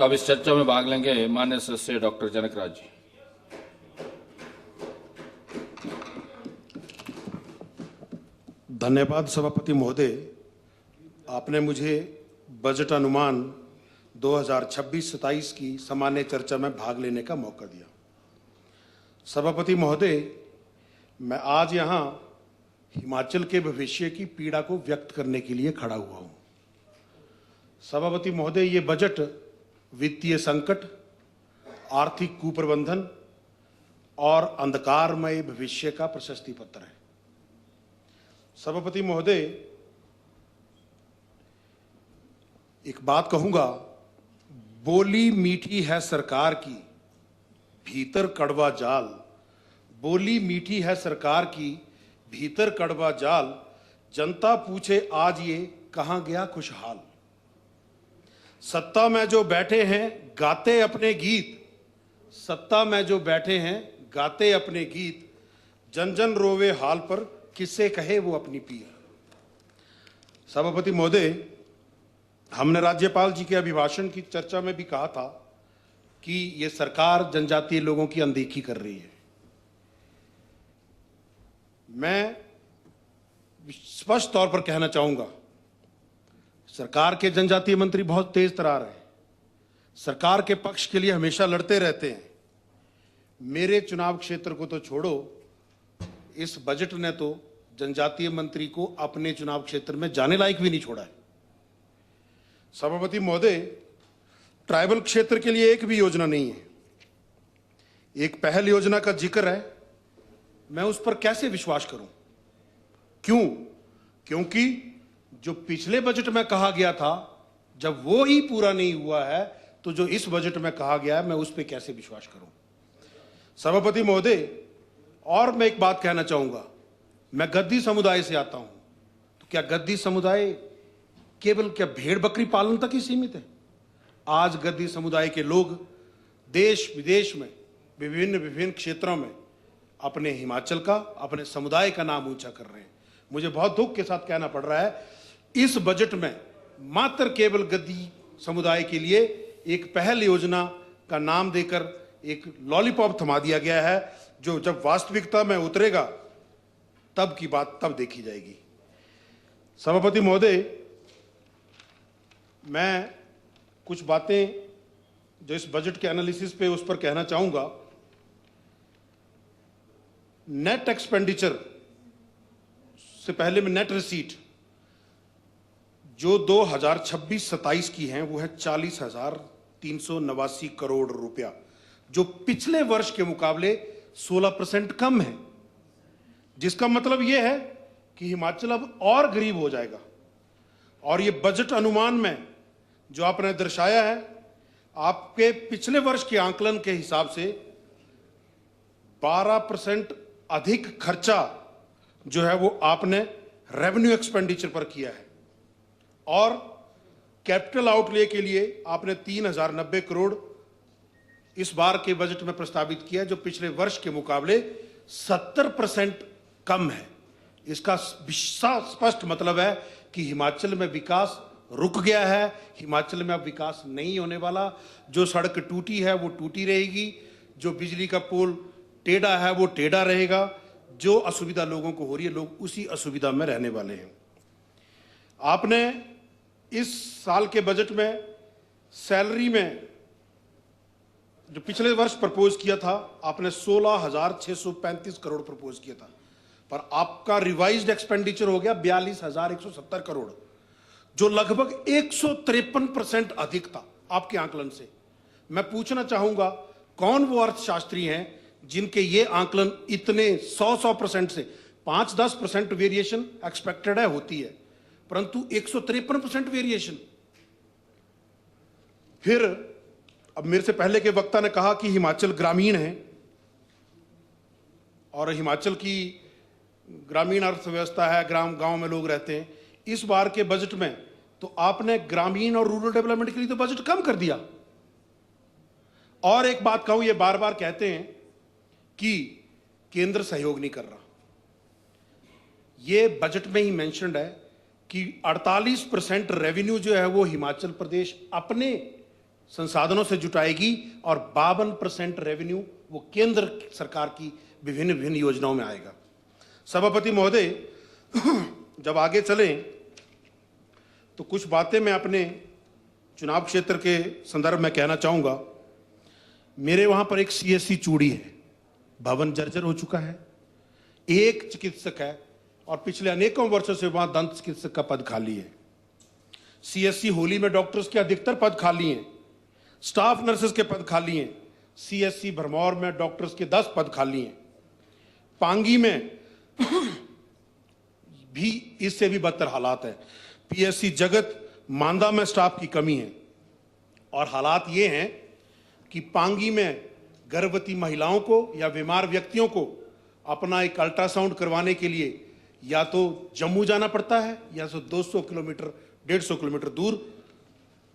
अब इस चर्चा में भाग लेंगे माननीय सदस्य डॉक्टर जनकराज जी। धन्यवाद सभापति महोदय, आपने मुझे बजट अनुमान 2026-27 की सामान्य चर्चा में भाग लेने का मौका दिया। सभापति महोदय, मैं आज यहाँ हिमाचल के भविष्य की पीड़ा को व्यक्त करने के लिए खड़ा हुआ हूँ। सभापति महोदय, ये बजट वित्तीय संकट, आर्थिक कुप्रबंधन और अंधकारमय भविष्य का प्रशस्ति पत्र है। सभापति महोदय, एक बात कहूंगा, बोली मीठी है सरकार की, भीतर कड़वा जाल। बोली मीठी है सरकार की, भीतर कड़वा जाल। जनता पूछे आज ये कहां गया खुशहाल। सत्ता में जो बैठे हैं गाते अपने गीत, सत्ता में जो बैठे हैं गाते अपने गीत। जन जन रोवे हाल पर, किससे कहे वो अपनी पीर। सभापति महोदय, हमने राज्यपाल जी के अभिभाषण की चर्चा में भी कहा था कि ये सरकार जनजातीय लोगों की अनदेखी कर रही है। मैं स्पष्ट तौर पर कहना चाहूंगा, सरकार के जनजातीय मंत्री बहुत तेज तरार हैं, सरकार के पक्ष के लिए हमेशा लड़ते रहते हैं। मेरे चुनाव क्षेत्र को तो छोड़ो, इस बजट ने तो जनजातीय मंत्री को अपने चुनाव क्षेत्र में जाने लायक भी नहीं छोड़ा है। सभापति महोदय, ट्राइबल क्षेत्र के लिए एक भी योजना नहीं है। एक पहल योजना का जिक्र है, मैं उस पर कैसे विश्वास करूं? क्यों? क्योंकि जो पिछले बजट में कहा गया था, जब वो ही पूरा नहीं हुआ है, तो जो इस बजट में कहा गया है, मैं उस पर कैसे विश्वास करूं? सभापति महोदय, और मैं एक बात कहना चाहूंगा, मैं गद्दी समुदाय से आता हूं, तो क्या गद्दी समुदाय केवल क्या भेड़ बकरी पालन तक ही सीमित है? आज गद्दी समुदाय के लोग देश विदेश में विभिन्न क्षेत्रों में अपने हिमाचल का, अपने समुदाय का नाम ऊंचा कर रहे हैं। मुझे बहुत दुख के साथ कहना पड़ रहा है, इस बजट में मात्र केवल गद्दी समुदाय के लिए एक पहल योजना का नाम देकर एक लॉलीपॉप थमा दिया गया है, जो जब वास्तविकता में उतरेगा तब की बात तब देखी जाएगी। सभापति महोदय, मैं कुछ बातें जो इस बजट के एनालिसिस पे उस पर कहना चाहूंगा। नेट एक्सपेंडिचर से पहले में नेट रिसीट जो 2026-27 की हैं वो है 40,389 करोड़ रुपया, जो पिछले वर्ष के मुकाबले 16% कम है। जिसका मतलब यह है कि हिमाचल अब और गरीब हो जाएगा। और ये बजट अनुमान में जो आपने दर्शाया है, आपके पिछले वर्ष के आंकलन के हिसाब से 12% अधिक खर्चा जो है वो आपने रेवेन्यू एक्सपेंडिचर पर किया है, और कैपिटल आउटले के लिए आपने 3,090 करोड़ इस बार के बजट में प्रस्तावित किया, जो पिछले वर्ष के मुकाबले 70% कम है। इसका स्पष्ट मतलब है कि हिमाचल में विकास रुक गया है, हिमाचल में अब विकास नहीं होने वाला। जो सड़क टूटी है वो टूटी रहेगी, जो बिजली का पोल टेढ़ा है वो टेढ़ा रहेगा। जो असुविधा लोगों को हो रही है, लोग उसी असुविधा में रहने वाले हैं। आपने इस साल के बजट में सैलरी में जो पिछले वर्ष प्रपोज किया था, आपने 16,635 करोड़ प्रपोज किया था, पर आपका रिवाइज्ड एक्सपेंडिचर हो गया 42,170 करोड़, जो लगभग 153% अधिक था आपके आंकलन से। मैं पूछना चाहूंगा, कौन वो अर्थशास्त्री हैं जिनके ये आंकलन इतने 100% से 5-10% वेरिएशन एक्सपेक्टेड है, होती है, परंतु 153% वेरिएशन। फिर अब मेरे से पहले के वक्ता ने कहा कि हिमाचल ग्रामीण है और हिमाचल की ग्रामीण अर्थव्यवस्था है, गांव में लोग रहते हैं। इस बार के बजट में तो आपने ग्रामीण और रूरल डेवलपमेंट के लिए तो बजट कम कर दिया। और एक बात कहूं, ये बार बार कहते हैं कि केंद्र सहयोग नहीं कर रहा। ये बजट में ही मेंशन्ड है कि 48% रेवेन्यू जो है वो हिमाचल प्रदेश अपने संसाधनों से जुटाएगी और 52% रेवेन्यू वो केंद्र सरकार की विभिन्न विभिन्न योजनाओं में आएगा। सभापति महोदय, जब आगे चलें तो कुछ बातें मैं अपने चुनाव क्षेत्र के संदर्भ में कहना चाहूंगा। मेरे वहां पर एक सीएससी चूड़ी है, भवन जर्जर हो चुका है, एक चिकित्सक है और पिछले अनेकों वर्षों से वहां दंत चिकित्सक का पद खाली है। सीएससी होली में डॉक्टर्स के अधिकतर पद खाली हैं, स्टाफ नर्सेस के पद खाली हैं। सीएससी भरमौर में डॉक्टर्स के 10 पद खाली हैं। पांगी में भी इससे भी बदतर हालात है। पीएससी जगत मांदा में स्टाफ की कमी है और हालात ये हैं कि पांगी में गर्भवती महिलाओं को या बीमार व्यक्तियों को अपना एक अल्ट्रासाउंड करवाने के लिए या तो जम्मू जाना पड़ता है या तो 200 किलोमीटर 150 किलोमीटर दूर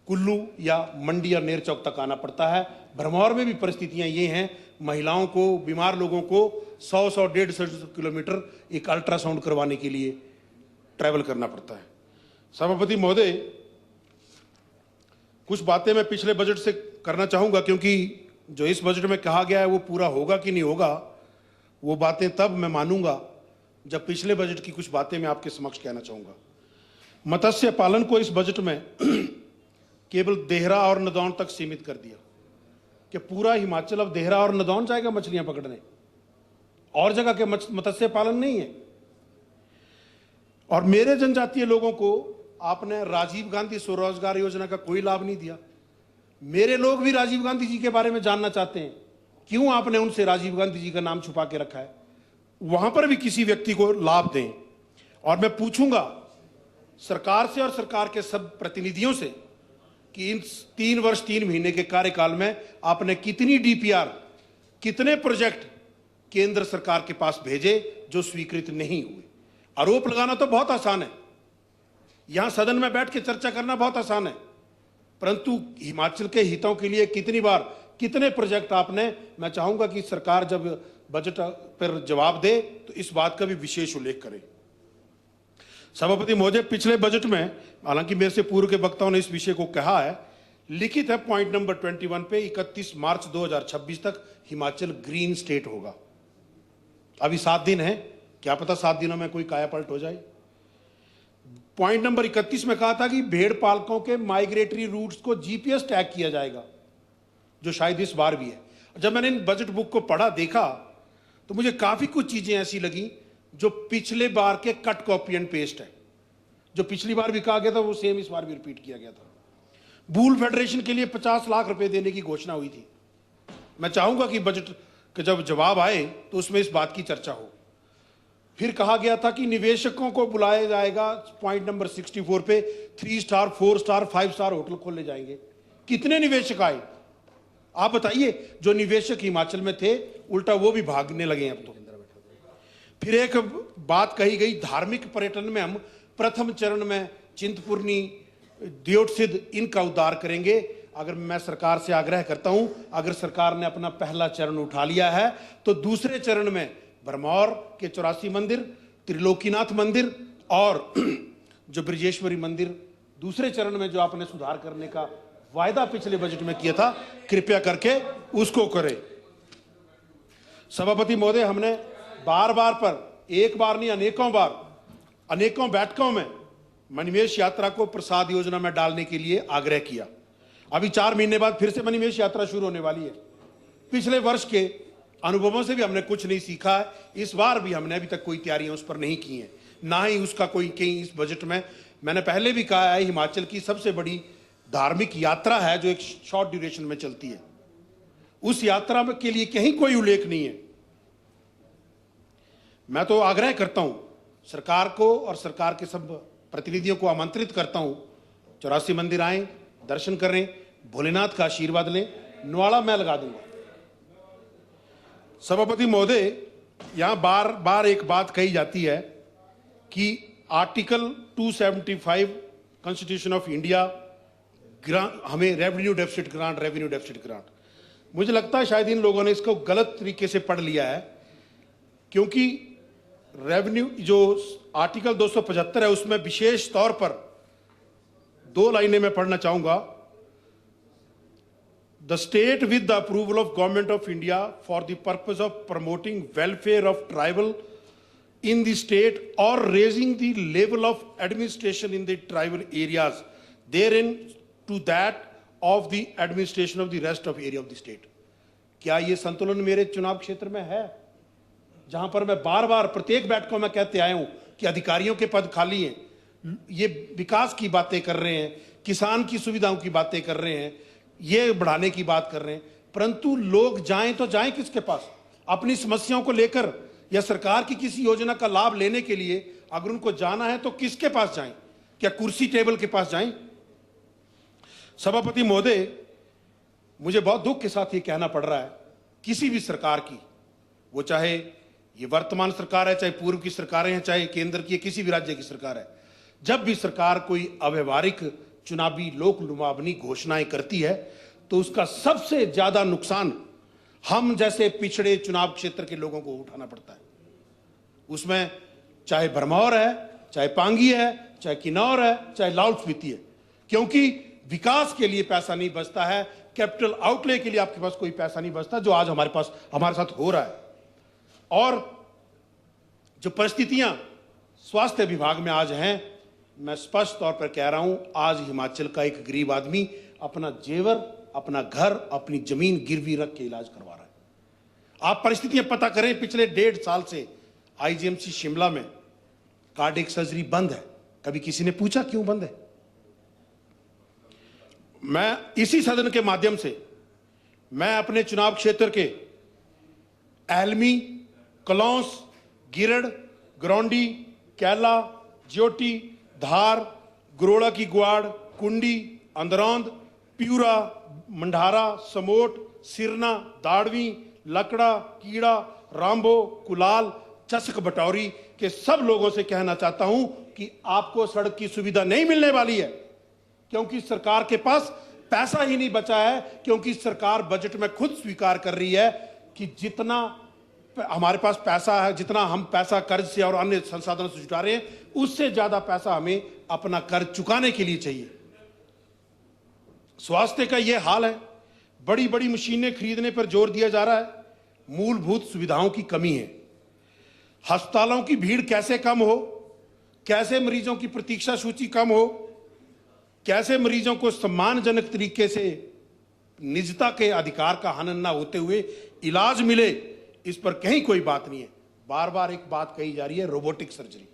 कुल्लू या मंडी या नेरचौक तक आना पड़ता है। भरमौर में भी परिस्थितियां ये हैं, महिलाओं को, बीमार लोगों को 100-150 किलोमीटर एक अल्ट्रासाउंड करवाने के लिए ट्रैवल करना पड़ता है। सभापति महोदय, कुछ बातें मैं पिछले बजट से करना चाहूंगा क्योंकि जो इस बजट में कहा गया है वो पूरा होगा कि नहीं होगा वो बातें तब मैं मानूंगा जब पिछले बजट की कुछ बातें मैं आपके समक्ष कहना चाहूंगा। मत्स्य पालन को इस बजट में केवल देहरा और नदौन तक सीमित कर दिया कि पूरा हिमाचल अब देहरा और नदौन जाएगा मछलियां पकड़ने, और जगह के मत्स्य पालन नहीं है। और मेरे जनजातीय लोगों को आपने राजीव गांधी स्वरोजगार योजना का कोई लाभ नहीं दिया। मेरे लोग भी राजीव गांधी जी के बारे में जानना चाहते हैं, क्यों आपने उनसे राजीव गांधी जी का नाम छुपा के रखा है। वहां पर भी किसी व्यक्ति को लाभ दें। और मैं पूछूंगा सरकार से और सरकार के सब प्रतिनिधियों से कि इन 3 वर्ष 3 महीने के कार्यकाल में आपने कितनी डीपीआर, कितने प्रोजेक्ट केंद्र सरकार के पास भेजे जो स्वीकृत नहीं हुए। आरोप लगाना तो बहुत आसान है, यहां सदन में बैठ के चर्चा करना बहुत आसान है, परंतु हिमाचल के हितों के लिए कितनी बार कितने प्रोजेक्ट आपने, मैं चाहूंगा कि सरकार जब बजट पर जवाब दे तो इस बात का भी विशेष उल्लेख करे। सभापति महोदय, पिछले बजट में, हालांकि मेरे से पूर्व के वक्ताओं ने इस विषय को कहा है, लिखित है पॉइंट नंबर 21 पे 31 मार्च 2026 तक हिमाचल ग्रीन स्टेट होगा। अभी 7 दिन है, क्या पता 7 दिनों में कोई कायापलट हो जाए। पॉइंट नंबर 31 में कहा था कि भेड़ पालकों के माइग्रेटरी रूट्स को जीपीएस टैग किया जाएगा, जो शायद इस बार भी है। जब मैंने इन बजट बुक को पढ़ा, देखा, तो मुझे काफी कुछ चीजें ऐसी लगी जो पिछले बार के कट कॉपी एंड पेस्ट है। जो पिछली बार भी कहा गया था वो सेम इस बार भी रिपीट किया गया था। बूल फेडरेशन के लिए 50 लाख रुपए देने की घोषणा हुई थी। मैं चाहूंगा कि बजट का जब जवाब आए तो उसमें इस बात की चर्चा हो। फिर कहा गया था कि निवेशकों को बुलाया जाएगा, पॉइंट नंबर 64 पे 3 स्टार 4 स्टार 5 स्टार होटल खोले जाएंगे। कितने निवेशक आए आप बताइए। जो निवेशक हिमाचल में थे उल्टा वो भी भागने लगे अब तो। फिर एक बात कही गई, धार्मिक पर्यटन में हम प्रथम चरण में चिंतपूर्णी, दियोटसिद्ध इनका उद्धार करेंगे। अगर मैं सरकार से आग्रह करता हूं, अगर सरकार ने अपना पहला चरण उठा लिया है तो दूसरे चरण में भरमौर के 84 मंदिर, त्रिलोकीनाथ मंदिर और जो ब्रजेश्वरी मंदिर दूसरे चरण में जो आपने सुधार करने का वायदा पिछले बजट में किया था, कृपया करके उसको करें। सभापति महोदय, हमने बार बार पर, एक बार नहीं अनेकों बार, अनेकों बैठकों में मणिमेश यात्रा को प्रसाद योजना में डालने के लिए आग्रह किया। अभी 4 महीने बाद फिर से मणिमेश यात्रा शुरू होने वाली है। पिछले वर्ष के अनुभवों से भी हमने कुछ नहीं सीखा है। इस बार भी हमने अभी तक कोई तैयारियां उस पर नहीं की हैं, ना ही उसका कोई कहीं इस बजट में। मैंने पहले भी कहा है, हिमाचल की सबसे बड़ी धार्मिक यात्रा है जो एक शॉर्ट ड्यूरेशन में चलती है, उस यात्रा के लिए कहीं कोई उल्लेख नहीं है। मैं तो आग्रह करता हूं सरकार को और सरकार के सब प्रतिनिधियों को आमंत्रित करता हूं, 84 मंदिर आए, दर्शन करें, भोलेनाथ का आशीर्वाद लें। नुआड़ा मैं लगा दूंगा। सभापति महोदय, यहां बार बार एक बात कही जाती है कि आर्टिकल 275 कॉन्स्टिट्यूशन ऑफ इंडिया हमें रेवेन्यू डेफिसिट ग्रांट। मुझे लगता है शायद इन लोगों ने इसको गलत तरीके से पढ़ लिया है, क्योंकि रेवेन्यू जो आर्टिकल 275 है उसमें विशेष तौर पर 2 लाइनें मैं पढ़ना चाहूंगा। The state, with the approval of Government of India, for the purpose of promoting welfare of tribal in the state or raising the level of administration in the tribal areas, therein to that of the administration of the rest of area of the state. क्या ये संतुलन मेरे चुनाव क्षेत्र में है, जहां पर मैं बार बार प्रत्येक बैठकों में कहते आया हूं कि अधिकारियों के पद खाली हैं, ये विकास की बातें कर रहे हैं, किसान की सुविधाओं की बातें कर रहे हैं, ये बढ़ाने की बात कर रहे हैं, परंतु लोग जाएं तो जाएं किसके पास? अपनी समस्याओं को लेकर या सरकार की किसी योजना का लाभ लेने के लिए अगर उनको जाना है तो किसके पास जाएं? क्या कुर्सी टेबल के पास जाएं? सभापति महोदय, मुझे बहुत दुख के साथ ये कहना पड़ रहा है, किसी भी सरकार की, वो चाहे ये वर्तमान सरकार है, चाहे पूर्व की सरकारें हैं, चाहे केंद्र की किसी भी राज्य की सरकार है, जब भी सरकार कोई अव्यवहारिक चुनावी लोक लुभावनी घोषणाएं करती है तो उसका सबसे ज्यादा नुकसान हम जैसे पिछड़े चुनाव क्षेत्र के लोगों को उठाना पड़ता है। उसमें चाहे भरमौर है, चाहे पांगी है, चाहे किन्नौर है, चाहे लाहौल स्पीति है, क्योंकि विकास के लिए पैसा नहीं बचता है, कैपिटल आउटले के लिए आपके पास कोई पैसा नहीं बचता, जो आज हमारे साथ हो रहा है। और जो परिस्थितियां स्वास्थ्य विभाग में आज हैं, मैं स्पष्ट तौर पर कह रहा हूं, आज हिमाचल का एक गरीब आदमी अपना जेवर, अपना घर, अपनी जमीन गिरवी रख के इलाज करवा रहा है। आप परिस्थितियां पता करें, पिछले 1.5 साल से आईजीएमसी शिमला में कार्डियक सर्जरी बंद है। कभी किसी ने पूछा क्यों बंद है? मैं इसी सदन के माध्यम से मैं अपने चुनाव क्षेत्र के एलमी, कलौंस, गिरड़, ग्रौंडी, कैला, ज्योटी, धार, गरोड़ा की गुआड़, कुंडी, अंदरौंद, प्यूरा, मंडारा, समोट, सिरना, दाड़वी, लकड़ा, कीड़ा, रामबो, कुलाल, चसक बटौरी के सब लोगों से कहना चाहता हूं कि आपको सड़क की सुविधा नहीं मिलने वाली है, क्योंकि सरकार के पास पैसा ही नहीं बचा है, क्योंकि सरकार बजट में खुद स्वीकार कर रही है कि जितना हमारे पास पैसा है, जितना हम पैसा कर्ज से और अन्य संसाधनों से जुटा रहे हैं, उससे ज्यादा पैसा हमें अपना कर्ज चुकाने के लिए चाहिए। स्वास्थ्य का यह हाल है, बड़ी बड़ी मशीनें खरीदने पर जोर दिया जा रहा है, मूलभूत सुविधाओं की कमी है। अस्पतालों की भीड़ कैसे कम हो, कैसे मरीजों की प्रतीक्षा सूची कम हो, कैसे मरीजों को सम्मानजनक तरीके से निजता के अधिकार का हनन न होते हुए इलाज मिले, इस पर कहीं कोई बात नहीं है। बार बार एक बात कही जा रही है, रोबोटिक सर्जरी।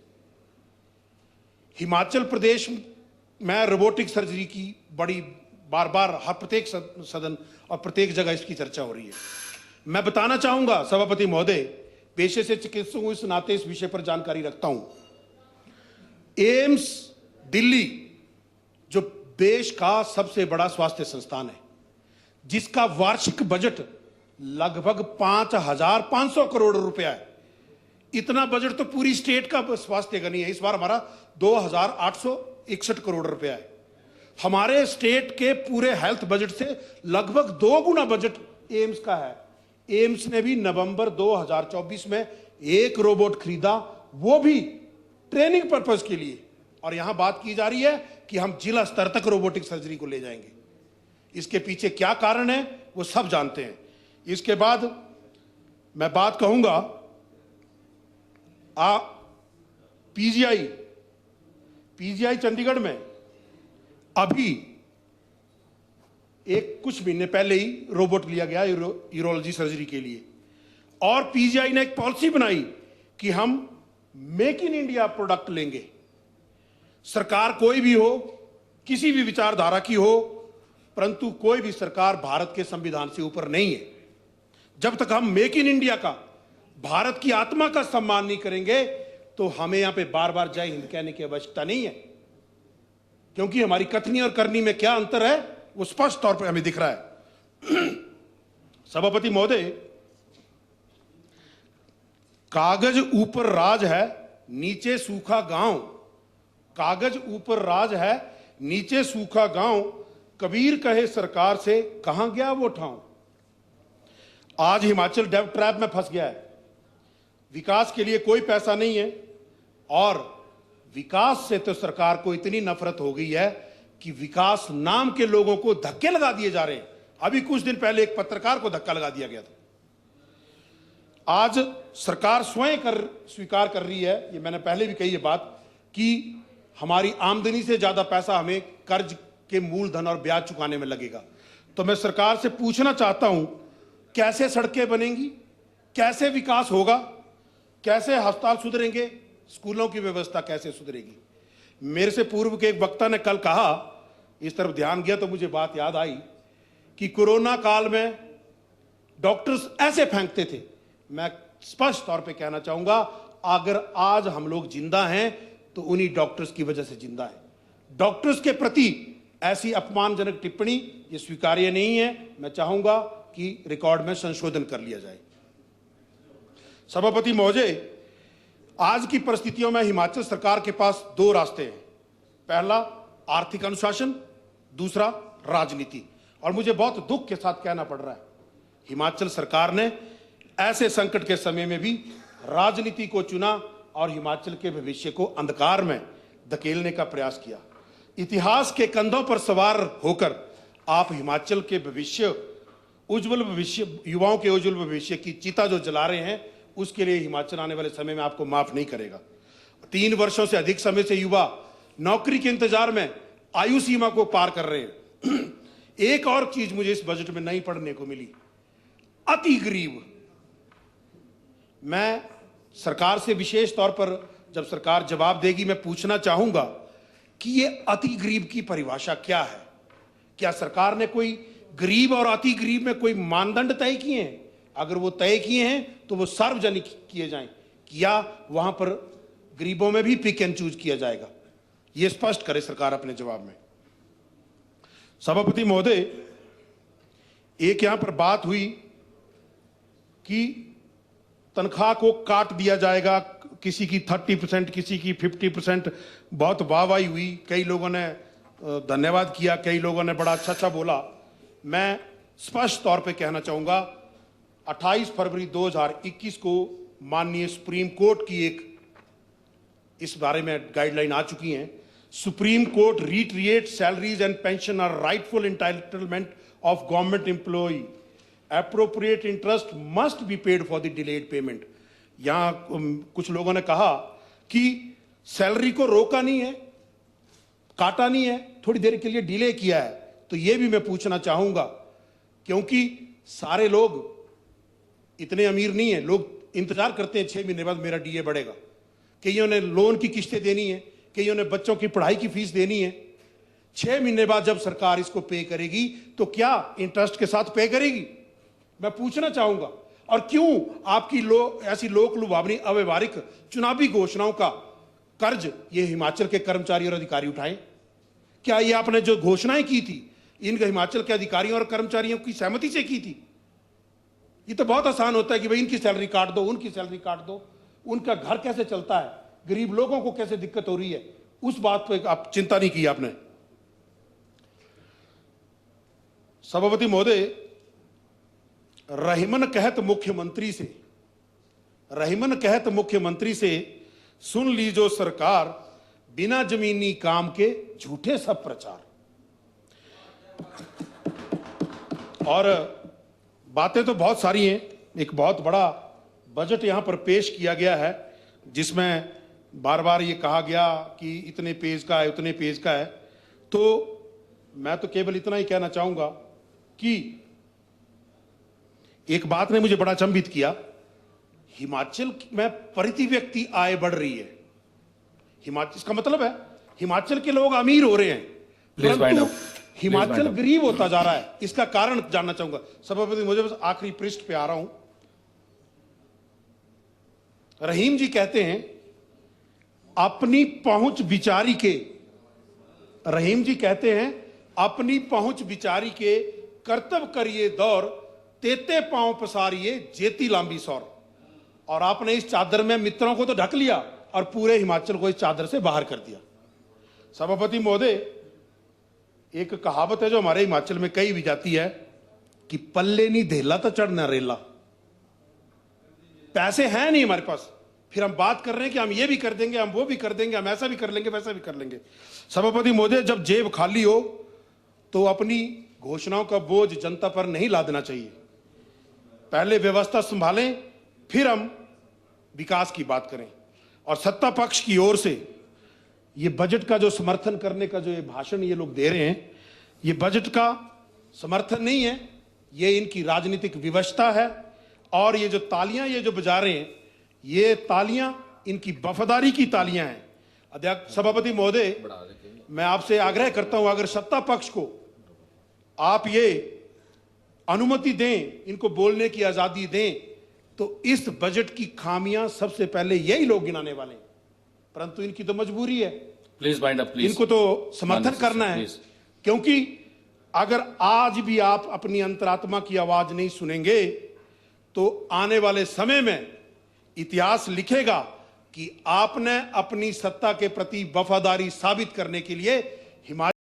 हिमाचल प्रदेश में रोबोटिक सर्जरी की बड़ी बार बार हर प्रत्येक सदन और प्रत्येक जगह इसकी चर्चा हो रही है। मैं बताना चाहूंगा सभापति महोदय, पेशे से चिकित्सक हूं, इस नाते इस विषय पर जानकारी रखता हूं। एम्स दिल्ली जो देश का सबसे बड़ा स्वास्थ्य संस्थान है, जिसका वार्षिक बजट लगभग 5,500 करोड़ रुपया है, इतना बजट तो पूरी स्टेट का स्वास्थ्य का नहीं है। इस बार हमारा 2,861 करोड़ रुपया है। हमारे स्टेट के पूरे हेल्थ बजट से लगभग 2 गुना बजट एम्स का है। एम्स ने भी नवंबर 2024 में एक रोबोट खरीदा, वो भी ट्रेनिंग पर्पस के लिए, और यहां बात की जा रही है कि हम जिला स्तर तक रोबोटिक सर्जरी को ले जाएंगे। इसके पीछे क्या कारण है वो सब जानते हैं। इसके बाद मैं बात कहूंगा, पीजीआई चंडीगढ़ में अभी एक कुछ महीने पहले ही रोबोट लिया गया यूरोलॉजी सर्जरी के लिए, और पीजीआई ने एक पॉलिसी बनाई कि हम मेक इन इंडिया प्रोडक्ट लेंगे। सरकार कोई भी हो, किसी भी विचारधारा की हो, परंतु कोई भी सरकार भारत के संविधान से ऊपर नहीं है। जब तक हम मेक इन इंडिया का, भारत की आत्मा का सम्मान नहीं करेंगे, तो हमें यहां पे बार बार जय हिंद कहने की आवश्यकता नहीं है, क्योंकि हमारी कथनी और करनी में क्या अंतर है वो स्पष्ट तौर पर हमें दिख रहा है। सभापति महोदय, कागज ऊपर राज है, नीचे सूखा गांव। कागज ऊपर राज है, नीचे सूखा गांव। कबीर कहे सरकार से, कहां गया वो ठाव। आज हिमाचल डेब्ट ट्रैप में फंस गया है। विकास के लिए कोई पैसा नहीं है, और विकास से तो सरकार को इतनी नफरत हो गई है कि विकास नाम के लोगों को धक्के लगा दिए जा रहे हैं। अभी कुछ दिन पहले एक पत्रकार को धक्का लगा दिया गया था। आज सरकार स्वयं स्वीकार कर रही है, ये मैंने पहले भी कही ये बात, कि हमारी आमदनी से ज्यादा पैसा हमें कर्ज के मूलधन और ब्याज चुकाने में लगेगा। तो मैं सरकार से पूछना चाहता हूं, कैसे सड़कें बनेंगी, कैसे विकास होगा, कैसे अस्पताल सुधरेंगे, स्कूलों की व्यवस्था कैसे सुधरेगी। मेरे से पूर्व के एक वक्ता ने कल कहा, इस तरफ ध्यान गया तो मुझे बात याद आई कि कोरोना काल में डॉक्टर्स ऐसे फेंकते थे। मैं स्पष्ट तौर पे कहना चाहूंगा, अगर आज हम लोग जिंदा हैं तो उन्हीं डॉक्टर्स की वजह से जिंदा है। डॉक्टर्स के प्रति ऐसी अपमानजनक टिप्पणी ये स्वीकार्य नहीं है। मैं चाहूंगा कि रिकॉर्ड में संशोधन कर लिया जाए। सभापति महोदय, आज की परिस्थितियों में हिमाचल सरकार के पास दो रास्ते हैं। पहला आर्थिक अनुशासन, दूसरा राजनीति। और मुझे बहुत दुख के साथ कहना पड़ रहा है, हिमाचल सरकार ने ऐसे संकट के समय में भी राजनीति को चुना और हिमाचल के भविष्य को अंधकार में धकेलने का प्रयास किया। इतिहास के कंधों पर सवार होकर आप हिमाचल के भविष्य, उज्जवल भविष्य, युवाओं के उज्जवल भविष्य की चिता जो जला रहे हैं, उसके लिए हिमाचल आने वाले समय में आपको माफ नहीं करेगा। 3 वर्षों से अधिक समय से युवा नौकरी के इंतजार में आयु सीमा को पार कर रहे हैं। एक और चीज मुझे इस बजट में नहीं पढ़ने को मिली, अति गरीब। मैं सरकार से विशेष तौर पर, जब सरकार जवाब देगी, मैं पूछना चाहूंगा कि ये अति गरीब की परिभाषा क्या है। क्या सरकार ने कोई गरीब और अति गरीब में कोई मानदंड तय किए हैं? अगर वो तय किए हैं तो वो सार्वजनिक किए जाएं, या वहां पर गरीबों में भी पिक एंड चूज किया जाएगा? ये स्पष्ट करे सरकार अपने जवाब में। सभापति महोदय, एक यहां पर बात हुई कि तनख्वाह को काट दिया जाएगा, किसी की 30%, किसी की 50%। बहुत वाहवाही हुई, कई लोगों ने धन्यवाद किया, कई लोगों ने बड़ा अच्छा बोला। मैं स्पष्ट तौर पे कहना चाहूंगा, 28 फरवरी 2021 को माननीय सुप्रीम कोर्ट की एक इस बारे में गाइडलाइन आ चुकी हैं। Supreme court retreat salaries and pension are rightful entitlement of government employ, appropriate interest must be paid for the delayed payment। यहां कुछ लोगों ने कहा कि सैलरी को रोका नहीं है, काटा नहीं है, थोड़ी देर के लिए डिले किया है। तो यह भी मैं पूछना चाहूंगा, क्योंकि सारे लोग इतने अमीर नहीं है, लोग इंतजार करते हैं 6 महीने बाद मेरा डीए बढ़ेगा। कईयों ने लोन की किस्तें देनी है, कईयों ने बच्चों की पढ़ाई की फीस देनी है। 6 महीने बाद जब सरकार इसको पे करेगी तो क्या इंटरेस्ट के साथ पे करेगी? मैं पूछना चाहूंगा। और क्यों आपकी ऐसी लोक लुभावनी अव्यवहारिक चुनावी घोषणाओं का कर्ज ये हिमाचल के कर्मचारी और अधिकारी उठाएं? क्या ये आपने जो घोषणाएं की थी, इनके हिमाचल के अधिकारियों और कर्मचारियों की सहमति से की थी? ये तो बहुत आसान होता है कि भाई इनकी सैलरी काट दो, उनकी सैलरी काट दो। उनका घर कैसे चलता है, गरीब लोगों को कैसे दिक्कत हो रही है, उस बात पर आप चिंता नहीं की आपने। सभापति महोदय, रहीमन कहत मुख्यमंत्री से सुन लीजो सरकार, बिना जमीनी काम के झूठे सब प्रचार। और बातें तो बहुत सारी हैं। एक बहुत बड़ा बजट यहां पर पेश किया गया है, जिसमें बार बार ये कहा गया कि इतने पेज का है, उतने पेज का है। तो मैं तो केवल इतना ही कहना चाहूंगा कि एक बात ने मुझे बड़ा अचंभित किया, हिमाचल में प्रति व्यक्ति आय बढ़ रही है। हिमाचल, इसका मतलब है हिमाचल के लोग अमीर हो रहे हैं, परंतु हिमाचल गरीब होता जा रहा है। इसका कारण जानना चाहूंगा। सभापति, मुझे बस आखिरी पृष्ठ पे आ रहा हूं। रहीम जी कहते हैं, अपनी पहुंच बिचारी के, रहीम जी कहते हैं, अपनी पहुंच बिचारी के कर्तव्य करिए दौर, तेते पांव पसारिए जेती लांबी सौर। और आपने इस चादर में मित्रों को तो ढक लिया और पूरे हिमाचल को इस चादर से बाहर कर दिया। सभापति महोदय, एक कहावत है जो हमारे हिमाचल में कही भी जाती है कि पल्ले नहीं धेला तो चढ़ना रेला। पैसे हैं नहीं हमारे पास, फिर हम बात कर रहे हैं कि हम ये भी कर देंगे, हम वो भी कर देंगे, हम ऐसा भी कर लेंगे, वैसा भी कर लेंगे। सभापति महोदय, जब जेब खाली हो तो अपनी घोषणाओं का बोझ जनता पर नहीं लादना चाहिए। पहले व्यवस्था संभालें, फिर हम विकास की बात करें। और सत्ता पक्ष की ओर से ये बजट का जो समर्थन करने का जो ये भाषण ये लोग दे रहे हैं, ये बजट का समर्थन नहीं है, ये इनकी राजनीतिक विवशता है। और ये जो तालियां ये जो बजा रहे हैं, ये तालियां इनकी वफादारी की तालियां हैं। अध्यक्ष सभापति महोदय, मैं आपसे आग्रह करता हूं, अगर सत्ता पक्ष को आप ये अनुमति दें, इनको बोलने की आजादी दें, तो इस बजट की खामियां सबसे पहले यही लोग गिनाने वाले हैं। परंतु इनकी तो मजबूरी है, प्लीज बाइंड अप, प्लीज। इनको तो समर्थन करना है, क्योंकि अगर आज भी आप अपनी अंतरात्मा की आवाज नहीं सुनेंगे तो आने वाले समय में इतिहास लिखेगा कि आपने अपनी सत्ता के प्रति वफादारी साबित करने के लिए हिमाचल